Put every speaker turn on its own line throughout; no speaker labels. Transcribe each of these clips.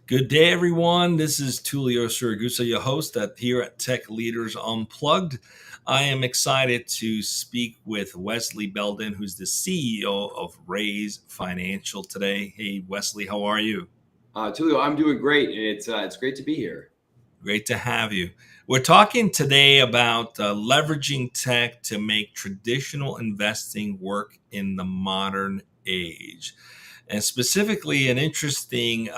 Good day, everyone. This is Tullio Siragusa, your host here at Tech Leaders Unplugged. I am excited to speak with Wesley Belden, who's the CEO of Raise Financial today. Hey, Wesley, how are you?
Tullio, I'm doing great, and it's great to be here.
Great to have you. We're talking today about leveraging tech to make traditional investing work in the modern age, and specifically an interesting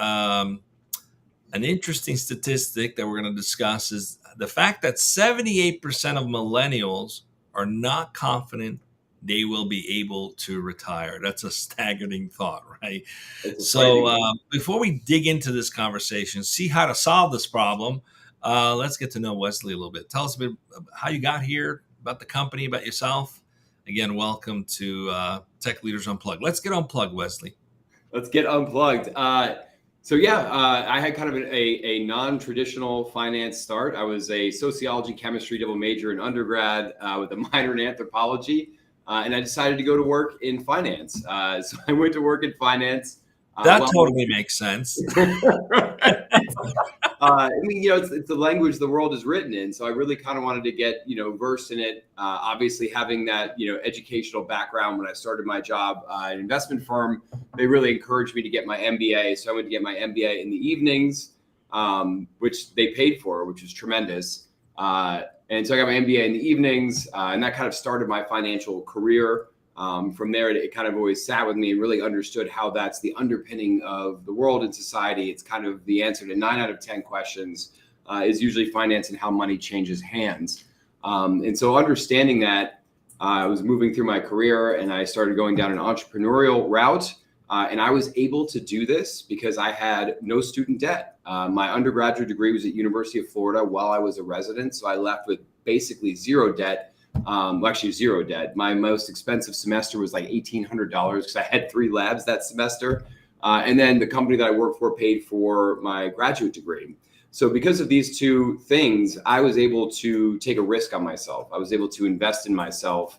statistic that we're going to discuss is the fact that 78% of millennials are not confident they will be able to retire. That's a staggering thought, right?
It's a
So,
frightening.
before we dig into this conversation, see how to solve this problem, let's get to know Wesley a little bit. Tell us a bit about how you got here, about the company, about yourself. Again, welcome to Tech Leaders Unplugged. Let's get unplugged, Wesley.
Let's get unplugged. I had kind of a non-traditional finance start. I was a sociology, chemistry double major in undergrad with a minor in anthropology, and I decided to go to work in finance. So I went to work in finance.
That totally makes sense.
It's the language the world is written in. So I really kind of wanted to get, versed in it. Obviously, having that, educational background when I started my job at an investment firm, they really encouraged me to get my MBA. So I went to get my MBA in the evenings, which they paid for, which was tremendous. And so I got my MBA in the evenings, and that kind of started my financial career. From there, it kind of always sat with me and really understood how that's the underpinning of the world and society. It's kind of the answer to 9 out of 10 questions is usually finance and how money changes hands. And so understanding that, I was moving through my career and I started going down an entrepreneurial route. And I was able to do this because I had no student debt. My undergraduate degree was at University of Florida while I was a resident. So I left with basically zero debt. Actually zero debt. My most expensive semester was like $1,800 because I had 3 labs that semester. And then the company that I worked for paid for my graduate degree. So because of these two things, I was able to take a risk on myself. I was able to invest in myself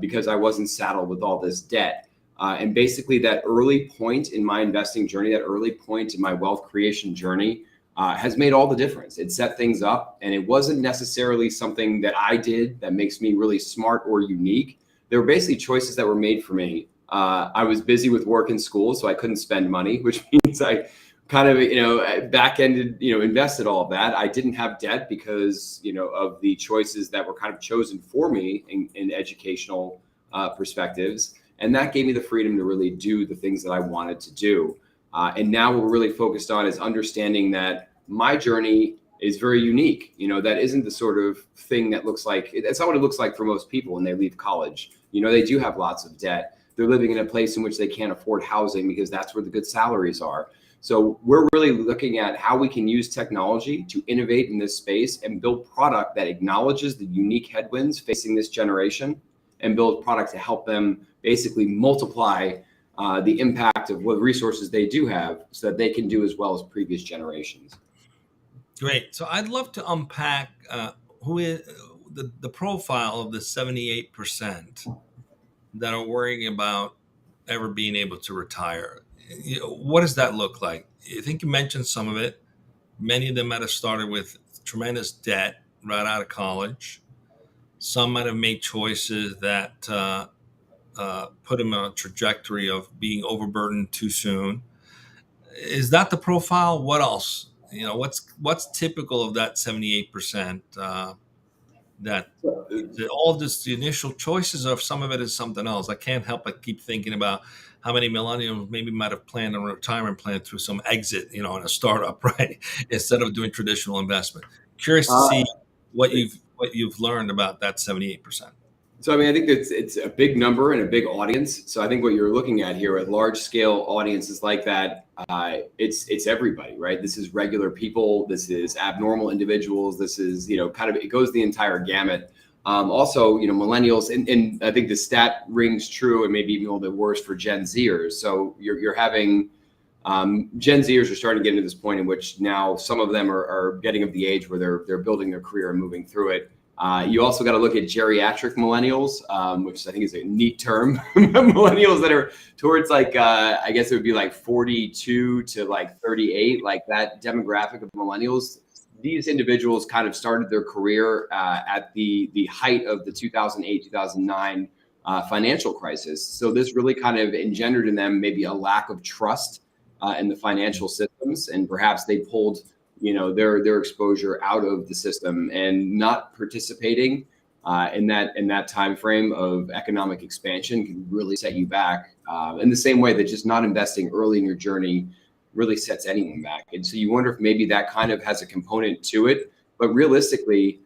because I wasn't saddled with all this debt. And basically that early point in my investing journey, that early point in my wealth creation journey, has made all the difference. It set things up, and it wasn't necessarily something that I did that makes me really smart or unique. There were basically choices that were made for me. I was busy with work and school, so I couldn't spend money, which means I kind of, back-ended, invested all of that. I didn't have debt because, of the choices that were kind of chosen for me in educational perspectives. And that gave me the freedom to really do the things that I wanted to do. And now what we're really focused on is understanding that my journey is very unique. That isn't the sort of thing that looks like, it's not what it looks like for most people when they leave college. They do have lots of debt. They're living in a place in which they can't afford housing because that's where the good salaries are. So we're really looking at how we can use technology to innovate in this space and build product that acknowledges the unique headwinds facing this generation and build product to help them basically multiply the impact of what resources they do have so that they can do as well as previous generations.
Great. So I'd love to unpack who is the profile of the 78% that are worrying about ever being able to retire. What does that look like? I think you mentioned some of it. Many of them might have started with tremendous debt right out of college. Some might have made choices that put them on a trajectory of being overburdened too soon. Is that the profile? What else? What's typical of that 78%? That all of this, the initial choices of some of it is something else. I can't help but keep thinking about how many millennials maybe might have planned a retirement plan through some exit, in a startup, right? Instead of doing traditional investment. Curious to see what you've learned about that 78%.
So, I think it's a big number and a big audience. So I think what you're looking at here with large scale audiences like that, it's everybody, right? This is regular people. This is abnormal individuals. This is, kind of, it goes the entire gamut. Also, millennials, and I think the stat rings true and maybe even a little bit worse for Gen Zers. So you're having Gen Zers are starting to get into this point in which now some of them are getting of the age where they're building their career and moving through it. You also got to look at geriatric millennials, which I think is a neat term. Millennials that are towards like, I guess it would be like 42 to like 38, like that demographic of millennials. These individuals kind of started their career at the height of the 2008, 2009 financial crisis. So this really kind of engendered in them maybe a lack of trust in the financial systems, and perhaps they pulled their exposure out of the system, and not participating in that time frame of economic expansion can really set you back. In the same way that just not investing early in your journey really sets anyone back. And so you wonder if maybe that kind of has a component to it. But realistically,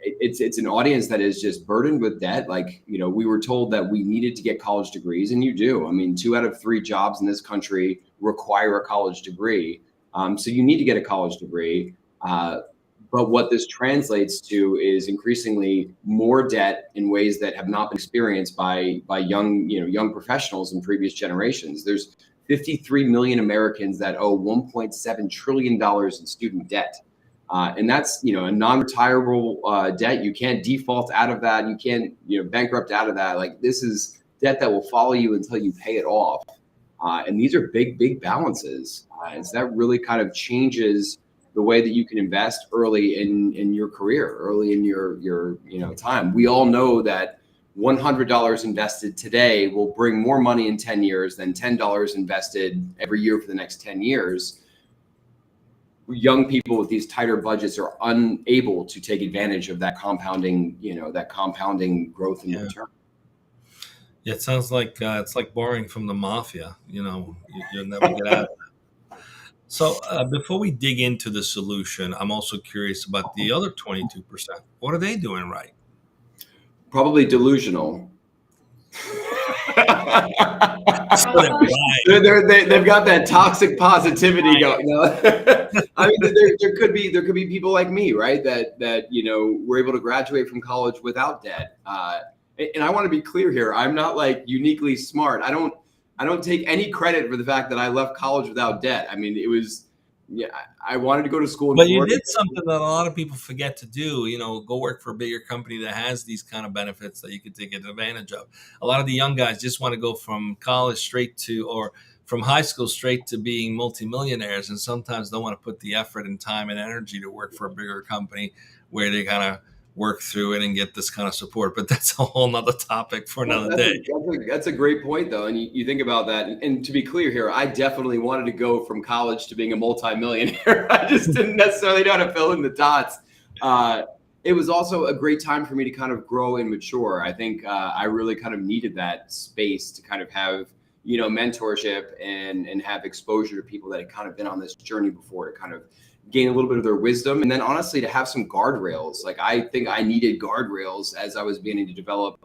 it's an audience that is just burdened with debt. Like, we were told that we needed to get college degrees, and you do. I mean, 2 out of 3 jobs in this country require a college degree. So you need to get a college degree. But what this translates to is increasingly more debt in ways that have not been experienced by young professionals in previous generations. There's 53 million Americans that owe $1.7 trillion in student debt. And that's, a non-retirable debt. You can't default out of that. You can't, bankrupt out of that. Like, this is debt that will follow you until you pay it off. And these are big, big balances. And so that really kind of changes the way that you can invest early in your career, early in your time. We all know that $100 invested today will bring more money in 10 years than $10 invested every year for the next 10 years. Young people with these tighter budgets are unable to take advantage of that compounding growth in return.
Yeah, it sounds like it's like borrowing from the mafia. You'll never get out of it. So before we dig into the solution, I'm also curious about the other 22%. What are they doing right?
Probably delusional.
So they're right.
They've got that toxic positivity going. I mean, there could be people like me, right? That were able to graduate from college without debt. And I want to be clear here. I'm not like uniquely smart. I don't take any credit for the fact that I left college without debt. I mean, it was, I wanted to go to school in
But
Florida.
you did something that a lot of people forget to do. Go work for a bigger company that has these kind of benefits that you could take advantage of. A lot of the young guys just want to go from college straight to, or from high school straight to being multimillionaires, and sometimes don't want to put the effort and time and energy to work for a bigger company where they kind of work through it and get this kind of support. But that's a whole nother topic for another day.
That's a great point, though. And you think about that. And to be clear here, I definitely wanted to go from college to being a multimillionaire. I just didn't necessarily know how to fill in the dots. It was also a great time for me to kind of grow and mature. I think I really kind of needed that space to kind of have, mentorship and have exposure to people that had kind of been on this journey before, to kind of gain a little bit of their wisdom. And then honestly, to have some guardrails. Like, I think I needed guardrails as I was beginning to develop,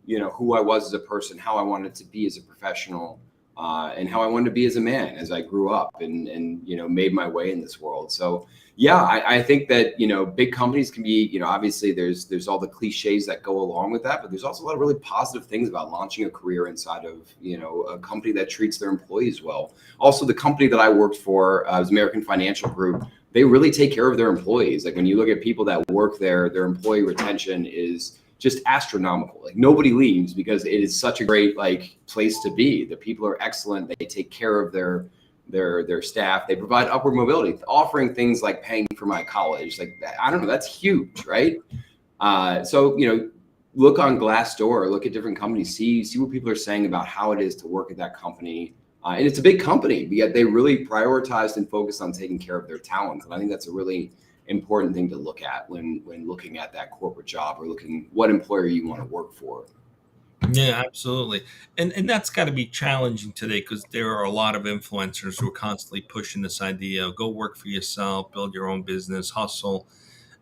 who I was as a person, how I wanted to be as a professional, and how I wanted to be as a man as I grew up and made my way in this world. So yeah, I think that, big companies can be, obviously there's all the cliches that go along with that, but there's also a lot of really positive things about launching a career inside of, a company that treats their employees well. Also, the company that I worked for was American Financial Group. They really take care of their employees. Like, when you look at people that work there, their employee retention is just astronomical. Like, nobody leaves because it is such a great place to be. The people are excellent. They take care of their staff. They provide upward mobility, offering things like paying for my college. Like, I don't know, that's huge, right? So look on Glassdoor, look at different companies, see what people are saying about how it is to work at that company. And it's a big company, but yet they really prioritized and focused on taking care of their talent. And I think that's a really important thing to look at when looking at that corporate job, or looking what employer you want to work for.
Yeah, absolutely. And that's got to be challenging today, because there are a lot of influencers who are constantly pushing this idea of go work for yourself, build your own business, hustle.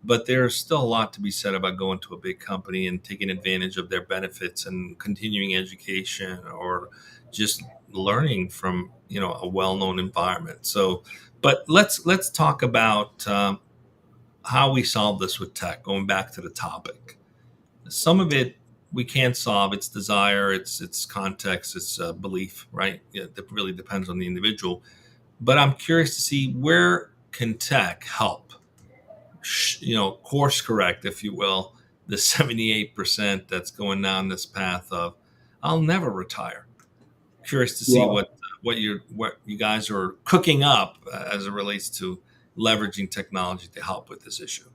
But there's still a lot to be said about going to a big company and taking advantage of their benefits and continuing education, or just learning from a well-known environment. So, but let's talk about how we solve this with tech. Going back to the topic, some of it we can't solve. It's desire, it's context, it's belief, right? It really depends on the individual. But I'm curious to see, where can tech help course correct, if you will, the 78% that's going down this path of I'll never retire. Curious to see
Well,
what you guys are cooking up as it relates to leveraging technology to help with this issue.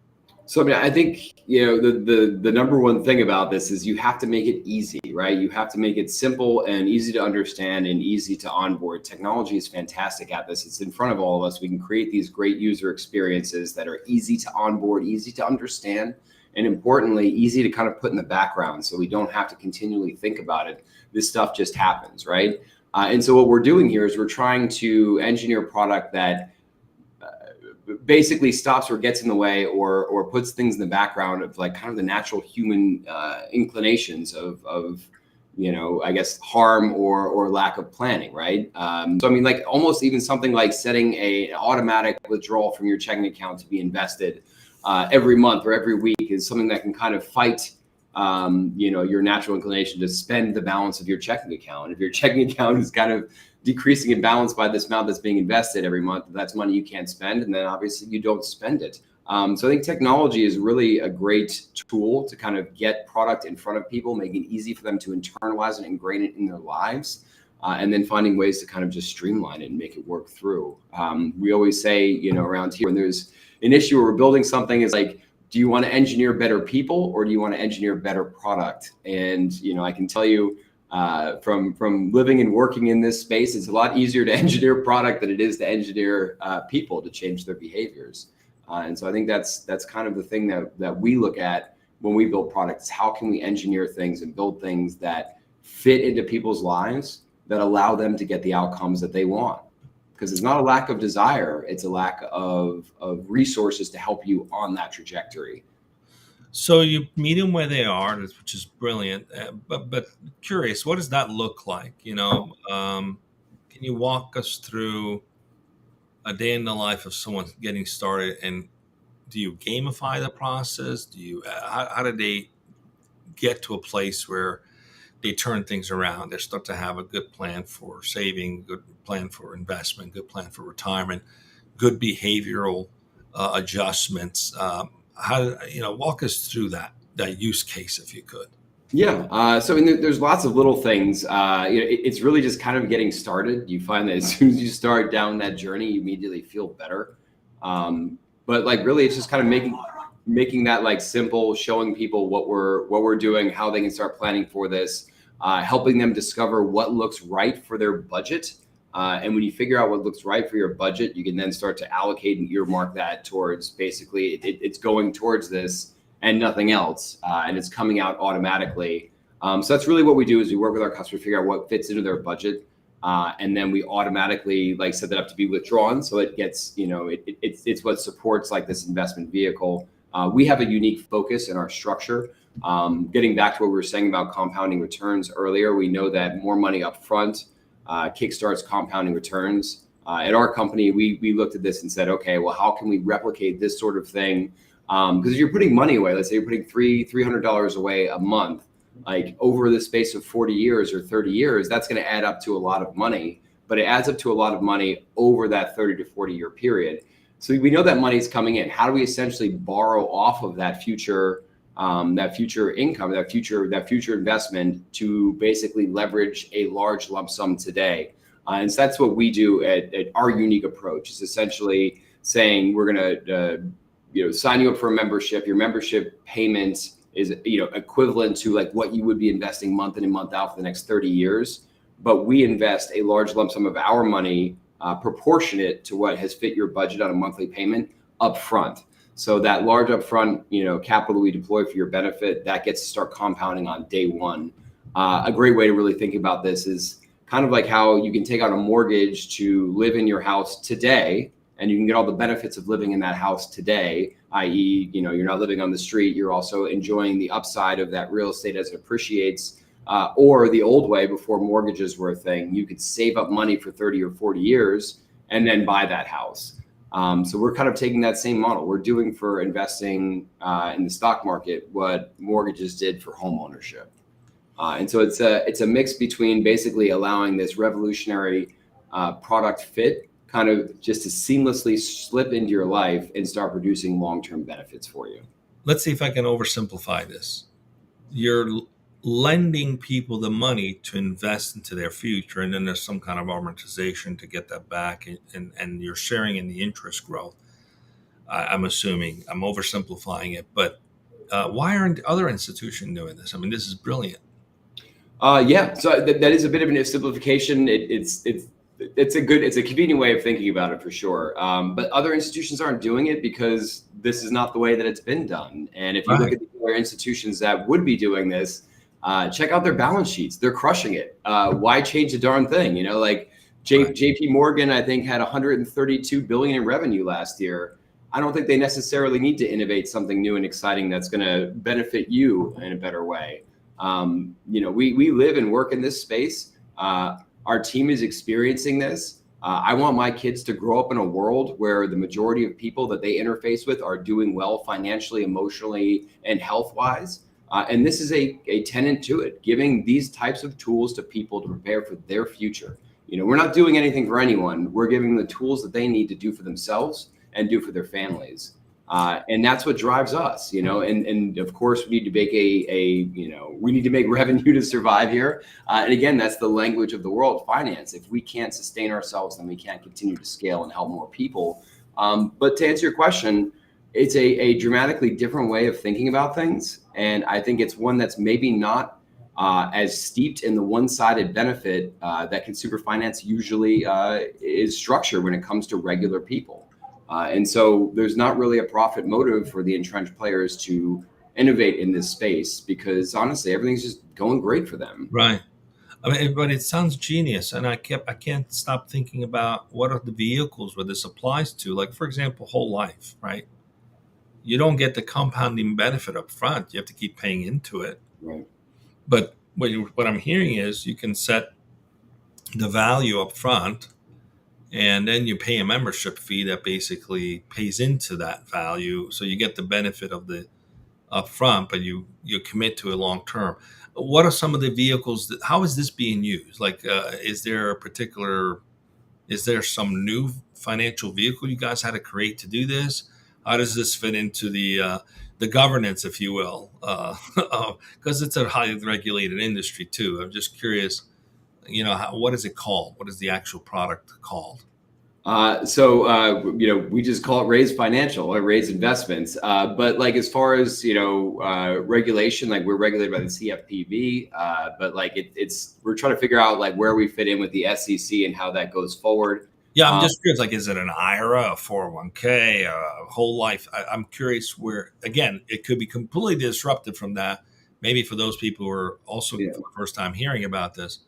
so I mean, I think the number one thing about this is you have to make it easy, right? You have to make it simple and easy to understand and easy to onboard. Technology is fantastic at this. It's in front of all of us. We can create these great user experiences that are easy to onboard, easy to understand, and importantly, easy to kind of put in the background, so we don't have to continually think about it. This stuff just happens, right? And so what we're doing here is we're trying to engineer a product that basically stops or gets in the way or puts things in the background of like kind of the natural human inclinations of I guess harm or lack of planning, right? So I mean, like almost even something like setting an automatic withdrawal from your checking account to be invested every month or every week is something that can kind of fight your natural inclination to spend the balance of your checking account. If your checking account is kind of decreasing in balance by this amount that's being invested every month, that's money you can't spend, and then obviously you don't spend it. So I think technology is really a great tool to kind of get product in front of people, making it easy for them to internalize and ingrain it in their lives, and then finding ways to kind of just streamline it and make it work through. We always say, around here, when there's an issue where we're building something, is like, do you want to engineer better people or do you want to engineer better product? And I can tell you from living and working in this space, it's a lot easier to engineer product than it is to engineer people to change their behaviors. And so I think that's kind of the thing that we look at when we build products. How can we engineer things and build things that fit into people's lives that allow them to get the outcomes that they want? Because it's not a lack of desire, it's a lack of resources to help you on that trajectory.
So you meet them where they are, which is brilliant. But curious, what does that look like? Can you walk us through a day in the life of someone getting started? And do you gamify the process? How do they get to a place where they turn things around? They start to have a good plan for saving, good plan for investment, good plan for retirement, good behavioral adjustments. Walk us through that use case if you could.
Yeah. So I mean, there's lots of little things. It's really just kind of getting started. You find that as soon as you start down that journey, you immediately feel better. But like really, it's just kind of making that like simple, showing people what we're doing, how they can start planning for this, helping them discover what looks right for their budget. And when you figure out what looks right for your budget, you can then start to allocate and earmark that towards basically it's going towards this and nothing else. And it's coming out automatically. So that's really what we do is we work with our customers to figure out what fits into their budget. And then we automatically like set that up to be withdrawn. So it gets, it's what supports like this investment vehicle. We have a unique focus in our structure. Getting back to what we were saying about compounding returns earlier, we know that more money up front kickstarts compounding returns. At our company, we looked at this and said, okay, well, how can we replicate this sort of thing? Because if you're putting money away, let's say you're putting $300 away a month, like over the space of 40 years or 30 years, that's going to add up to a lot of money, but it adds up to a lot of money over that 30 to 40 year period. So we know that money's coming in. How do we essentially borrow off of that future income, that future investment to basically leverage a large lump sum today? And so that's what we do at our unique approach. Is essentially saying we're going to sign you up for a membership. Your membership payment is equivalent to like what you would be investing month in and month out for the next 30 years. But we invest a large lump sum of our money proportionate to what has fit your budget on a monthly payment up front. So that large upfront, capital we deploy for your benefit, that gets to start compounding on day one. A great way to really think about this is kind of like how you can take out a mortgage to live in your house today, and you can get all the benefits of living in that house today, i.e., you're not living on the street, you're also enjoying the upside of that real estate as it appreciates. Or the old way, before mortgages were a thing, you could save up money for 30 or 40 years and then buy that house. So we're kind of taking that same model. We're doing for investing in the stock market what mortgages did for home ownership. And so it's a mix between basically allowing this revolutionary product fit kind of just to seamlessly slip into your life and start producing long-term benefits for you.
Let's see if I can oversimplify this. You're lending people the money to invest into their future, and then there's some kind of amortization to get that back, and you're sharing in the interest growth. I'm assuming I'm oversimplifying it, but why aren't other institutions doing this? I mean, this is brilliant.
Yeah, so that is a bit of a simplification. It's a convenient way of thinking about it for sure. But other institutions aren't doing it because this is not the way that it's been done. And if you look at the other institutions that would be doing this, check out their balance sheets. They're crushing it. Why change a darn thing? You know, like JP Morgan, I think, had 132 billion in revenue last year. I don't think they necessarily need to innovate something new and exciting that's going to benefit you in a better way. You know, we live and work in this space. Our team is experiencing this. I want my kids to grow up in a world where the majority of people that they interface with are doing well financially, emotionally, and health-wise. And this is a tenet to it, giving these types of tools to people to prepare for their future. You know, we're not doing anything for anyone. We're giving them the tools that they need to do for themselves and do for their families. And that's what drives us, you know, and of course we need to make we need to make revenue to survive here. And again, that's the language of the world, finance. If we can't sustain ourselves, then we can't continue to scale and help more people. But to answer your question, it's a dramatically different way of thinking about things. And I think it's one that's maybe not as steeped in the one-sided benefit that consumer finance usually is structured when it comes to regular people. And so there's not really a profit motive for the entrenched players to innovate in this space because honestly, everything's just going great for them.
Right. I mean, but it sounds genius, and I can't stop thinking about what are the vehicles where this applies to. Like, for example, whole life, right? You don't get the compounding benefit up front. You have to keep paying into it.
Right.
But what I'm hearing is you can set the value up front, and then you pay a membership fee that basically pays into that value. So you get the benefit of the upfront, but you commit to a long term. What are some of the vehicles how is this being used? Like, is there some new financial vehicle you guys had to create to do this? How does this fit into the governance, if you will? Because it's a highly regulated industry too. I'm just curious, you know, what is it called? What is the actual product called?
You know, we just call it Raise Financial or Raise Investments. But like, as far as, you know, regulation, like we're regulated by the CFPB, but like we're trying to figure out like where we fit in with the SEC and how that goes forward.
Yeah, I'm just curious, like, is it an IRA, a 401k, a whole life? I'm curious where, again, it could be completely disrupted from that. Maybe for those people who are also for the first time hearing about this,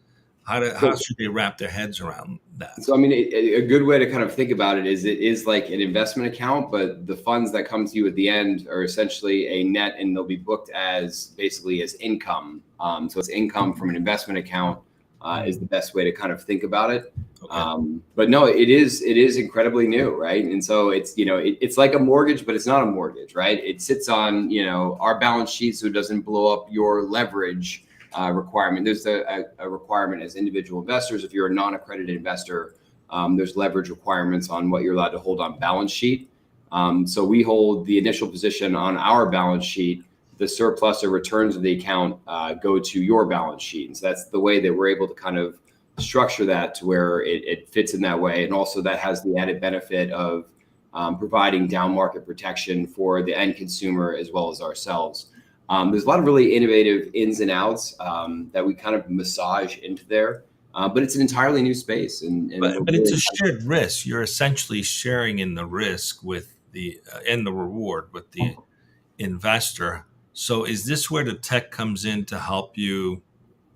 how should they wrap their heads around that?
So, I mean, a good way to kind of think about it is like an investment account, but the funds that come to you at the end are essentially a net, and they'll be booked as basically as income. So it's income from an investment account is the best way to kind of think about it. Okay. But no, it is incredibly new, right? And so it's, you know, it's like a mortgage, but it's not a mortgage, right? It sits on, you know, our balance sheet, so it doesn't blow up your leverage requirement. There's a requirement as individual investors. If you're a non-accredited investor, there's leverage requirements on what you're allowed to hold on balance sheet. So we hold the initial position on our balance sheet. The surplus or returns of the account go to your balance sheet. And so that's the way that we're able to kind of structure that to where it fits in that way. And also that has the added benefit of providing down market protection for the end consumer as well as ourselves. There's a lot of really innovative ins and outs that we kind of massage into there, but it's an entirely new space.
But it's a shared risk. You're essentially sharing in the risk with and the reward with the investor. So is this where the tech comes in to help you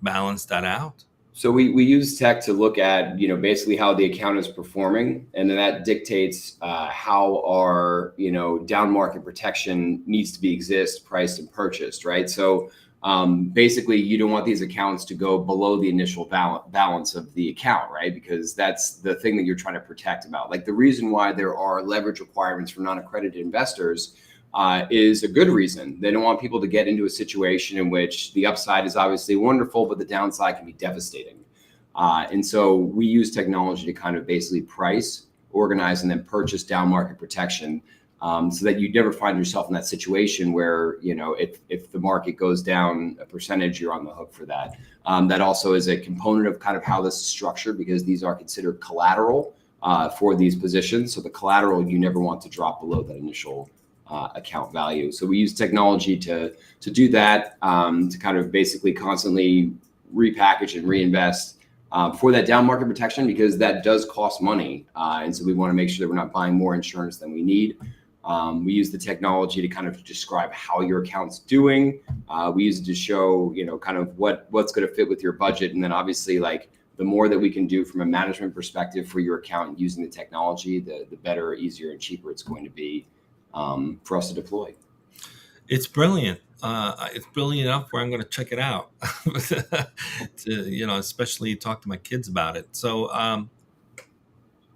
balance that out?
So we use tech to look at, you know, basically how the account is performing, and then that dictates how our, you know, down market protection needs to be priced and purchased, right? So basically, you don't want these accounts to go below the initial balance of the account, right? Because that's the thing that you're trying to protect about. Like the reason why there are leverage requirements for non-accredited investors is a good reason. They don't want people to get into a situation in which the upside is obviously wonderful, but the downside can be devastating. And so we use technology to kind of basically price organize, and then purchase down market protection, so that you never find yourself in that situation where, if the market goes down a percentage, you're on the hook for that. That also is a component of kind of how this is structured, because these are considered collateral for these positions. So the collateral, you never want to drop below that initial account value. So we use technology to do that, to kind of basically constantly repackage and reinvest for that down market protection, because that does cost money. And so we want to make sure that we're not buying more insurance than we need. We use the technology to kind of describe how your account's doing. We use it to show, kind of what's going to fit with your budget. And then obviously, like, the more that we can do from a management perspective for your account using the technology, the better, easier, and cheaper it's going to be for us to deploy.
It's brilliant. It's brilliant enough where I'm going to check it out. Especially talk to my kids about it. So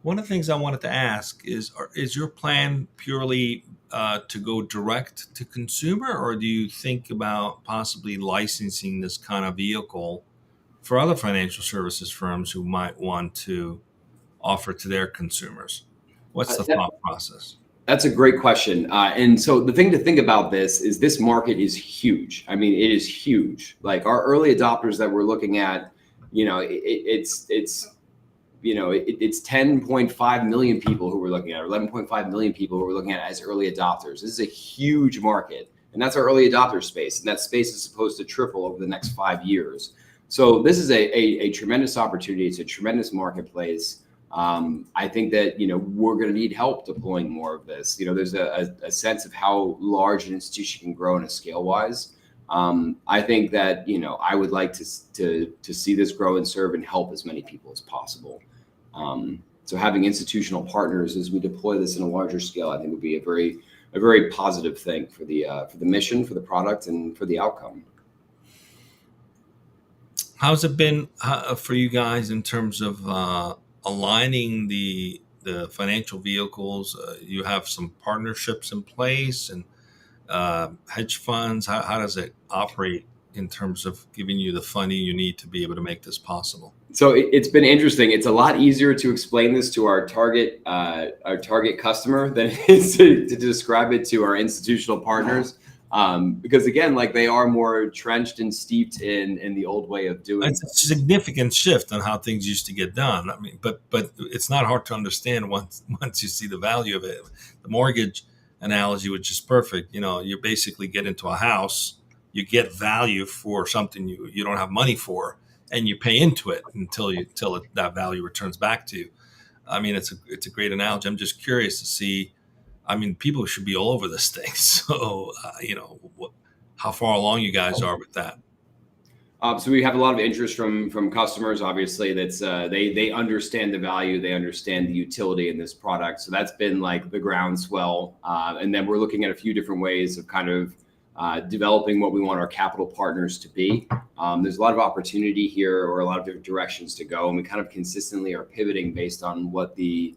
one of the things I wanted to ask is your plan purely to go direct to consumer, or do you think about possibly licensing this kind of vehicle for other financial services firms who might want to offer to their consumers? What's the thought process?
That's a great question. And so the thing to think about this market is huge. I mean, it is huge. Like, our early adopters that we're looking at, it's 10.5 million people who we're looking at, or 11.5 million people who we're looking at as early adopters. This is a huge market, and that's our early adopter space. And that space is supposed to triple over the next 5 years. So this is a tremendous opportunity. It's a tremendous marketplace. I think that, we're going to need help deploying more of this. There's a sense of how large an institution can grow in a scale wise. I think that, I would like to see this grow and serve and help as many people as possible. So having institutional partners as we deploy this in a larger scale, I think would be a very positive thing for the mission, for the product, and for the outcome.
How's it been for you guys in terms of aligning the financial vehicles? You have some partnerships in place, and hedge funds. How does it operate in terms of giving you the funding you need to be able to make this possible?
So it's been interesting. It's a lot easier to explain this to our target customer than it is to describe it to our institutional partners. Because again, like, they are more trenched and steeped in the old way of doing.
It's a significant shift on how things used to get done. I mean, but it's not hard to understand once you see the value of it. The mortgage analogy, which is perfect. You basically get into a house, you get value for something you don't have money for, and you pay into it until that value returns back to you. I mean, it's a great analogy. I'm just curious to see. I mean, people should be all over this thing. So, how far along you guys are with that?
So we have a lot of interest from customers. Obviously, that's they understand the value, they understand the utility in this product. So that's been like the groundswell. And then we're looking at a few different ways of kind of developing what we want our capital partners to be. There's a lot of opportunity here, or a lot of different directions to go, and we kind of consistently are pivoting based on what the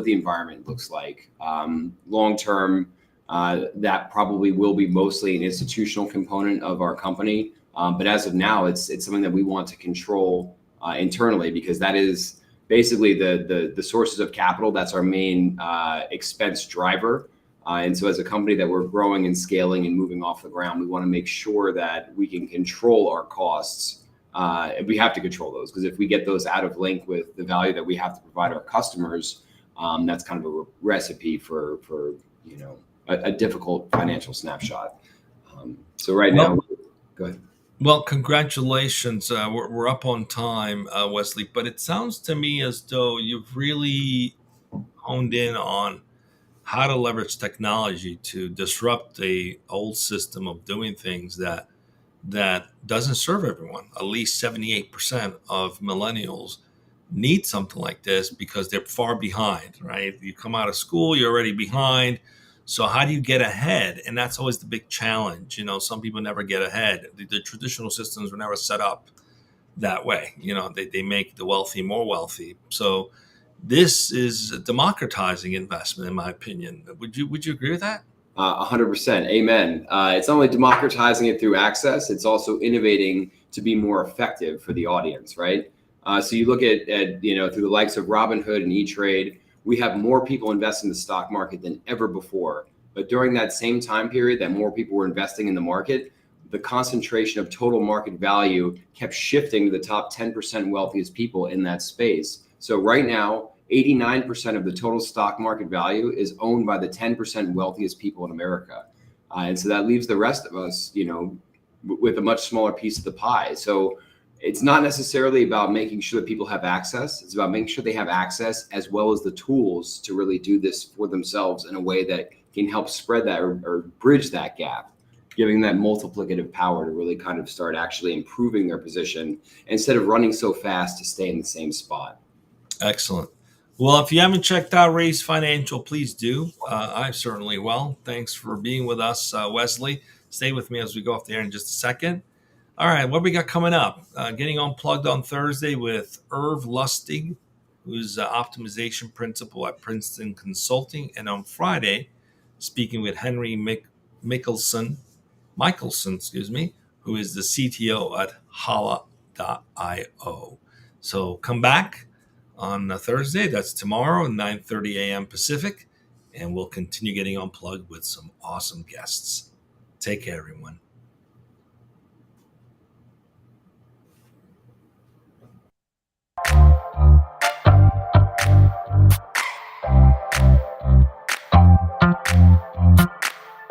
environment looks like. Long term, that probably will be mostly an institutional component of our company. But as of now, it's something that we want to control internally, because that is basically the sources of capital. That's our main expense driver. And so as a company that we're growing and scaling and moving off the ground, we want to make sure that we can control our costs. We have to control those, because if we get those out of link with the value that we have to provide our customers, that's kind of a recipe for a difficult financial snapshot. So right now, go ahead.
Well, congratulations. We're up on time, Wesley, but it sounds to me as though you've really honed in on how to leverage technology to disrupt the old system of doing things that doesn't serve everyone. At least 78% of millennials need something like this because they're far behind, right? You come out of school, you're already behind. So how do you get ahead? And that's always the big challenge. Some people never get ahead. The traditional systems were never set up that way. They make the wealthy more wealthy. So this is a democratizing investment, in my opinion. Would you agree with that?
100%. Amen. It's not only democratizing it through access, it's also innovating to be more effective for the audience, right? So you look at through the likes of Robinhood and E-Trade, we have more people investing in the stock market than ever before. But during that same time period that more people were investing in the market, the concentration of total market value kept shifting to the top 10% wealthiest people in that space. So right now, 89% of the total stock market value is owned by the 10% wealthiest people in America. And so that leaves the rest of us, with a much smaller piece of the pie. So it's not necessarily about making sure that people have access. It's about making sure they have access as well as the tools to really do this for themselves in a way that can help spread that or bridge that gap, giving that multiplicative power to really kind of start actually improving their position instead of running so fast to stay in the same spot.
Excellent. Well, if you haven't checked out Raise Financial, please do. I certainly will. Thanks for being with us, Wesley. Stay with me as we go off the air in just a second. All right, what we got coming up? Getting unplugged on Thursday with Irv Lustig, who's optimization principal at Princeton Consulting, and on Friday, speaking with Henry Michelson, who is the CTO at Hala.io. So come back on Thursday. That's tomorrow, 9:30 a.m. Pacific, and we'll continue getting unplugged with some awesome guests. Take care, everyone.